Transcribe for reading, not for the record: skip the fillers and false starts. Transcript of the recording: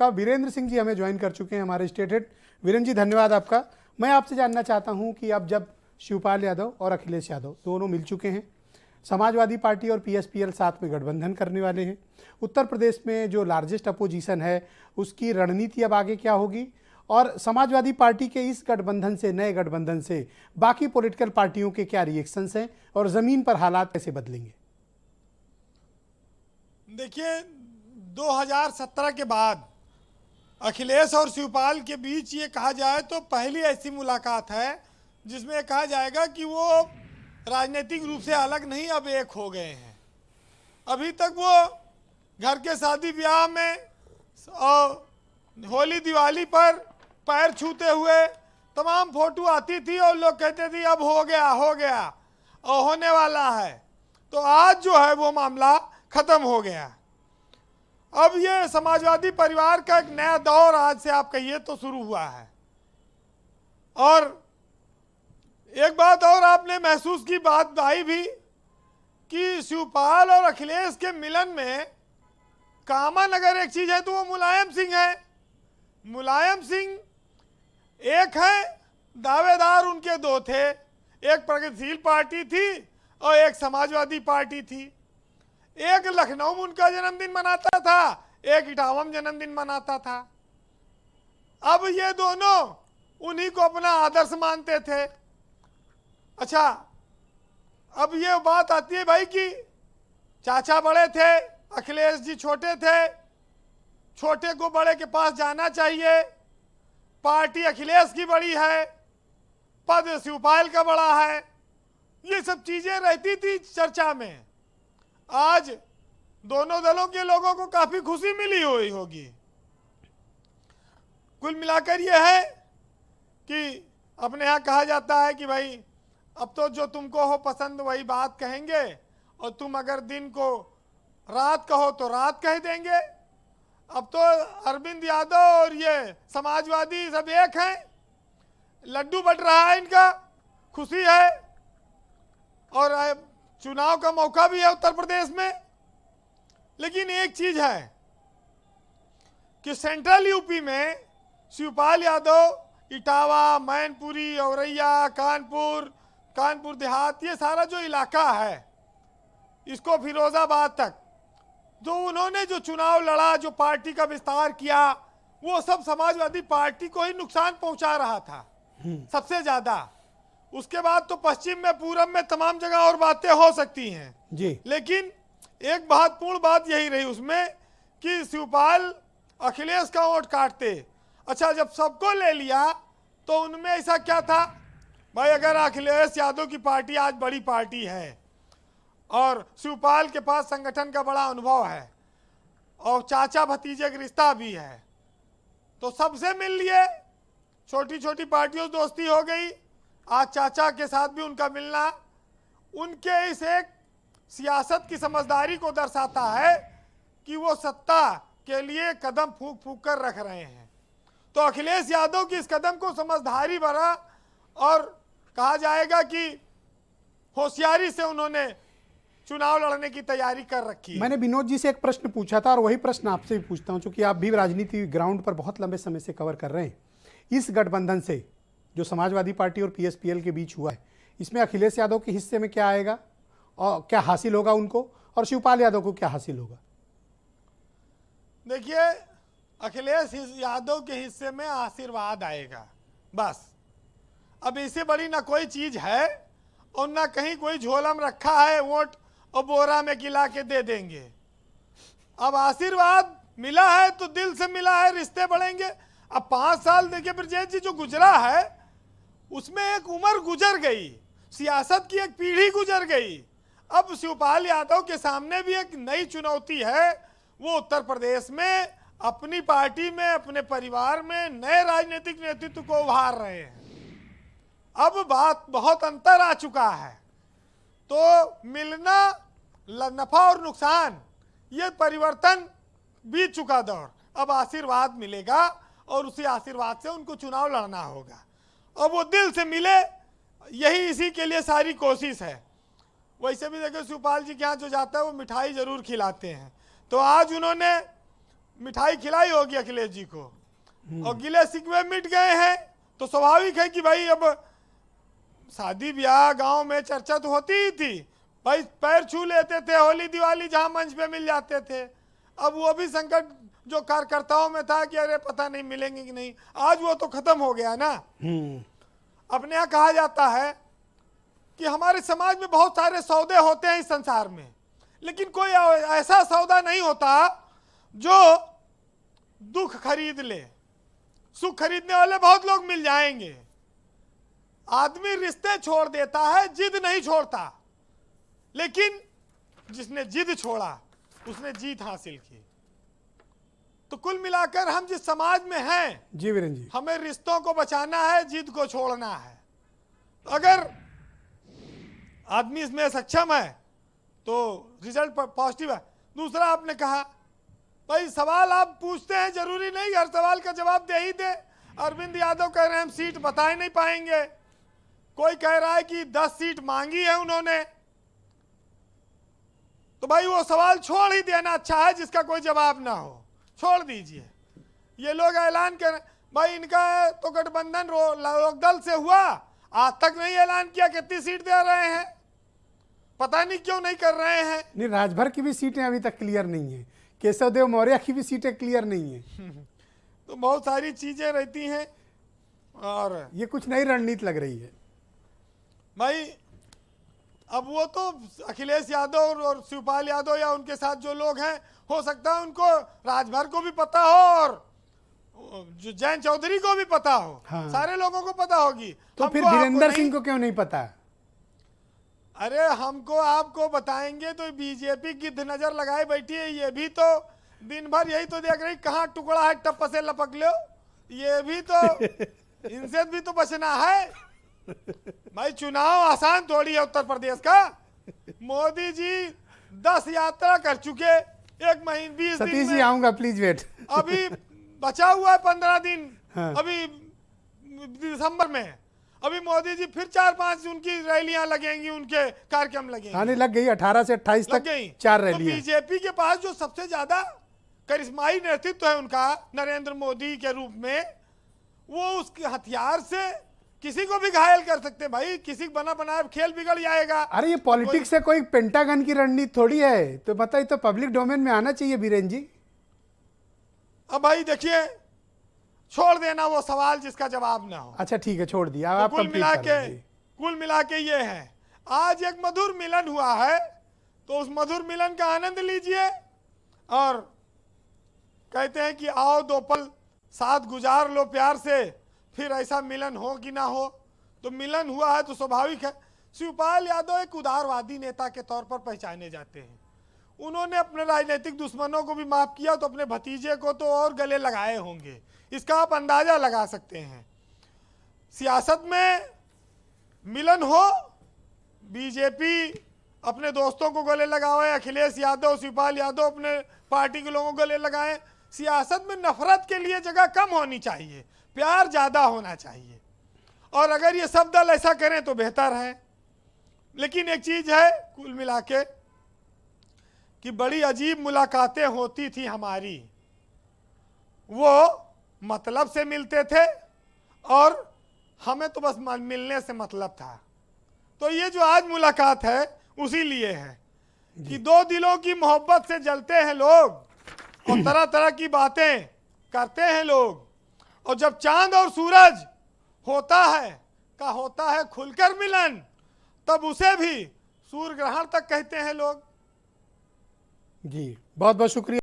आपका। वीरेंद्र सिंह जी हमें ज्वाइन कर चुके हैं, हमारे स्टेट हेड। वीरेंद्र जी धन्यवाद आपका। मैं आपसे जानना चाहता हूं कि अब जब शिवपाल यादव और अखिलेश यादव दोनों मिल चुके हैं, समाजवादी पार्टी और पीएसपीएल साथ में गठबंधन करने वाले हैं, उत्तर प्रदेश में जो लार्जेस्ट अपोजिशन है उसकी रणनीति अब आगे क्या होगी, और समाजवादी पार्टी के इस गठबंधन से, नए गठबंधन से बाकी पॉलिटिकल पार्टियों के क्या रिएक्शंस हैं और ज़मीन पर हालात कैसे बदलेंगे? देखिए, 2017 के बाद अखिलेश और शिवपाल के बीच ये कहा जाए तो पहली ऐसी मुलाकात है जिसमें कहा जाएगा कि वो राजनीतिक रूप से अलग नहीं, अब एक हो गए हैं। अभी तक वो घर के शादी ब्याह में और होली दिवाली पर पैर छूते हुए तमाम फोटो आती थी और लोग कहते थे अब हो गया और होने वाला है। तो आज जो है वो मामला खत्म हो गया। अब ये समाजवादी परिवार का एक नया दौर आज से आप कहिए तो शुरू हुआ है। और एक बात और आपने महसूस की, बात आई भी कि शिवपाल और अखिलेश के मिलन में कॉमन अगर एक चीज है तो वो मुलायम सिंह है। मुलायम सिंह एक है, दावेदार उनके दो थे, एक प्रगतिशील पार्टी थी और एक समाजवादी पार्टी थी। एक लखनऊ में उनका जन्मदिन मनाता था, एक इटावा में जन्मदिन मनाता था। अब ये दोनों उन्हीं को अपना आदर्श मानते थे। अच्छा, अब ये बात आती है भाई कि चाचा बड़े थे, अखिलेश जी छोटे थे, छोटे को बड़े के पास जाना चाहिए, पार्टी अखिलेश की बड़ी है, पद शिवपाल का बड़ा है, ये सब चीजें रहती थी चर्चा में। आज दोनों दलों के लोगों को काफी खुशी मिली हुई होगी। कुल मिलाकर यह है कि अपने यहाँ कहा जाता है कि भाई अब तो जो तुमको हो पसंद वही बात कहेंगे, और तुम अगर दिन को रात कहो तो रात कह देंगे। अब तो अरविंद यादव और ये समाजवादी सब एक हैं, लड्डू बट रहा है इनका, खुशी है। और चुनाव का मौका भी है उत्तर प्रदेश में। लेकिन एक चीज है कि सेंट्रल यूपी में शिवपाल यादव इटावा, मैनपुरी, औरैया, कानपुर देहात, ये सारा जो इलाका है, इसको फिरोजाबाद तक जो उन्होंने जो चुनाव लड़ा, जो पार्टी का विस्तार किया, वो सब समाजवादी पार्टी को ही नुकसान पहुंचा रहा था सबसे ज्यादा। उसके बाद तो पश्चिम में, पूरब में तमाम जगह और बातें हो सकती हैं जी, लेकिन एक महत्वपूर्ण बात यही रही उसमें कि शिवपाल अखिलेश का वोट काटते। अच्छा, जब सबको ले लिया तो उनमें ऐसा क्या था भाई, अगर अखिलेश यादव की पार्टी आज बड़ी पार्टी है और शिवपाल के पास संगठन का बड़ा अनुभव है और चाचा भतीजे का रिश्ता भी है, तो सबसे मिल लिए, छोटी छोटी पार्टियों से दोस्ती हो गई। आज चाचा के साथ भी उनका मिलना उनके इस एक सियासत की समझदारी को दर्शाता है कि वो सत्ता के लिए कदम फूंक फूंक कर रख रहे हैं। तो अखिलेश यादव की इस कदम को समझदारी भरा और कहा जाएगा कि होशियारी से उन्होंने चुनाव लड़ने की तैयारी कर रखी है। मैंने विनोद जी से एक प्रश्न पूछा था और वही प्रश्न आपसे भी पूछता हूं, क्योंकि आप भी राजनीति ग्राउंड पर बहुत लंबे समय से कवर कर रहे हैं। इस गठबंधन से जो समाजवादी पार्टी और पीएसपीएल के बीच हुआ है, इसमें अखिलेश यादव के हिस्से में क्या आएगा और क्या हासिल होगा उनको, और शिवपाल यादव को क्या हासिल होगा? देखिए, अखिलेश यादव के हिस्से में आशीर्वाद आएगा बस। अब इससे बड़ी ना कोई चीज है और ना कहीं कोई झोला में रखा है वोट और बोरा में गिला के दे देंगे। अब आशीर्वाद मिला है तो दिल से मिला है, रिश्ते बढ़ेंगे। अब 5 साल देखिए ब्रजेश जी जो गुजरा है उसमें एक उम्र गुजर गई, सियासत की एक पीढ़ी गुजर गई। अब शिवपाल यादव के सामने भी एक नई चुनौती है, वो उत्तर प्रदेश में अपनी पार्टी में, अपने परिवार में नए राजनीतिक नेतृत्व को उभार रहे हैं। अब बात बहुत अंतर आ चुका है, तो मिलना, नफा और नुकसान, ये परिवर्तन बीत चुका दौर। अब आशीर्वाद मिलेगा और उसी आशीर्वाद से उनको चुनाव लड़ना होगा और वो दिल से मिले, यही इसी के लिए सारी कोशिश है। वैसे भी देखो शिवपाल जी के यहाँ जो जाता है वो मिठाई जरूर खिलाते हैं, तो आज उन्होंने मिठाई खिलाई होगी अखिलेश जी को और गिले शिकवे मिट गए हैं, तो स्वाभाविक है कि भाई अब शादी ब्याह गांव में चर्चा तो होती ही थी भाई, पैर छू लेते थे, होली दिवाली जहां मंच पे मिल जाते थे। अब वो भी संकट जो कार्यकर्ताओं में था कि अरे पता नहीं मिलेंगे कि नहीं, आज वो तो खत्म हो गया ना। अपने यहाँ कहा जाता है कि हमारे समाज में बहुत सारे सौदे होते हैं इस संसार में, लेकिन कोई ऐसा सौदा नहीं होता जो दुख खरीद ले। सुख खरीदने वाले बहुत लोग मिल जाएंगे। आदमी रिश्ते छोड़ देता है, जिद नहीं छोड़ता, लेकिन जिसने जिद छोड़ा उसने जीत हासिल की। तो कुल मिलाकर हम जिस समाज में हैं जी वीरेंद्र जी, हमें रिश्तों को बचाना है, जिद को छोड़ना है। अगर आदमी इसमें सक्षम है तो रिजल्ट पॉजिटिव है। दूसरा आपने कहा भाई सवाल आप पूछते हैं, जरूरी नहीं हर सवाल का जवाब दे ही दे। अरविंद यादव कह रहे हैं हम सीट बता ही नहीं पाएंगे, कोई कह रहा है कि 10 सीट मांगी है उन्होंने, तो भाई वो सवाल छोड़ ही देना अच्छा है जिसका कोई जवाब ना हो, छोड़ दीजिए। ये लोग ऐलान कर भाई इनका तो गठबंधन लोकदल से हुआ, आज तक नहीं ऐलान किया कितनी सीट दे रहे हैं, पता नहीं क्यों नहीं कर रहे हैं। नहीं, राजभर की भी सीटें अभी तक क्लियर नहीं है, केशव देव मौर्य की भी सीटें क्लियर नहीं है। तो बहुत सारी चीजें रहती हैं और ये कुछ नई रणनीति लग रही है भाई। अब वो तो अखिलेश यादव और शिवपाल यादव या उनके साथ जो लोग हैं, हो सकता है उनको राजभर को भी पता हो और जो जैन चौधरी को भी पता हो। हाँ। सारे लोगों को पता होगी। तो फिर हमको वीरेंद्र आपको सिंह को क्यों नहीं पता? अरे हमको आपको बताएंगे तो बीजेपी गिद्ध नजर लगाए बैठी है। ये भी तो दिन भर यही तो देख रही कहाँ टुकड़ा है टप्प से लपक लो, ये भी तो इनसे भी तो बचना है भाई। चुनाव आसान थोड़ी है उत्तर प्रदेश का। मोदी जी 10 यात्रा कर चुके, 1 महीने 20 दिन सतीश जी में। आऊंगा, प्लीज वेट। अभी बचा हुआ है 15 दिन। हाँ। अभी दिसंबर में अभी मोदी जी फिर 4-5 उनकी रैलियां लगेंगी, उनके कार्यक्रम लगेंगे। आने लग गई 18 से 28 लग तक गई 4 तो रैलियां। बीजेपी के पास जो सबसे ज्यादा करिश्माई नेतृत्व है उनका नरेंद्र मोदी के रूप में, वो उसके हथियार से किसी को भी घायल कर सकते भाई। किसी बना बनाया खेल बिगड़ जाएगा। अरे ये पॉलिटिक्स से कोई पेंटागन की रणनीति थोड़ी है, तो बताइए, तो पब्लिक डोमेन में आना चाहिए वीरेंद्र जी। अब भाई देखिए, छोड़ देना वो सवाल जिसका जवाब ना हो। अच्छा ठीक है, छोड़ दिया। तो आप कुल मिला के ये है, आज एक मधुर मिलन हुआ है, तो उस मधुर मिलन का आनंद लीजिए। और कहते हैं कि आओ 2 पल साथ गुजार लो प्यार से, फिर ऐसा मिलन हो कि ना हो। तो मिलन हुआ है तो स्वाभाविक है। शिवपाल यादव एक उदारवादी नेता के तौर पर पहचाने जाते हैं। उन्होंने अपने राजनीतिक दुश्मनों को भी माफ किया, तो अपने भतीजे को तो और गले लगाए होंगे, इसका आप अंदाजा लगा सकते हैं। सियासत में मिलन हो, बीजेपी अपने दोस्तों को गले लगाए, अखिलेश यादव शिवपाल यादव अपने पार्टी के लोगों को गले लगाए। सियासत में नफरत के लिए जगह कम होनी चाहिए, प्यार ज्यादा होना चाहिए। और अगर ये सब दल ऐसा करें तो बेहतर है। लेकिन एक चीज है कुल मिला के कि बड़ी अजीब मुलाकातें होती थी हमारी, वो मतलब से मिलते थे और हमें तो बस मिलने से मतलब था। तो ये जो आज मुलाकात है उसी लिए है कि 2 दिलों की मोहब्बत से जलते हैं लोग और तरह तरह की बातें करते हैं लोग। और जब चांद और सूरज होता है खुलकर मिलन, तब उसे भी सूर्य ग्रहण तक कहते हैं लोग। जी बहुत बहुत शुक्रिया।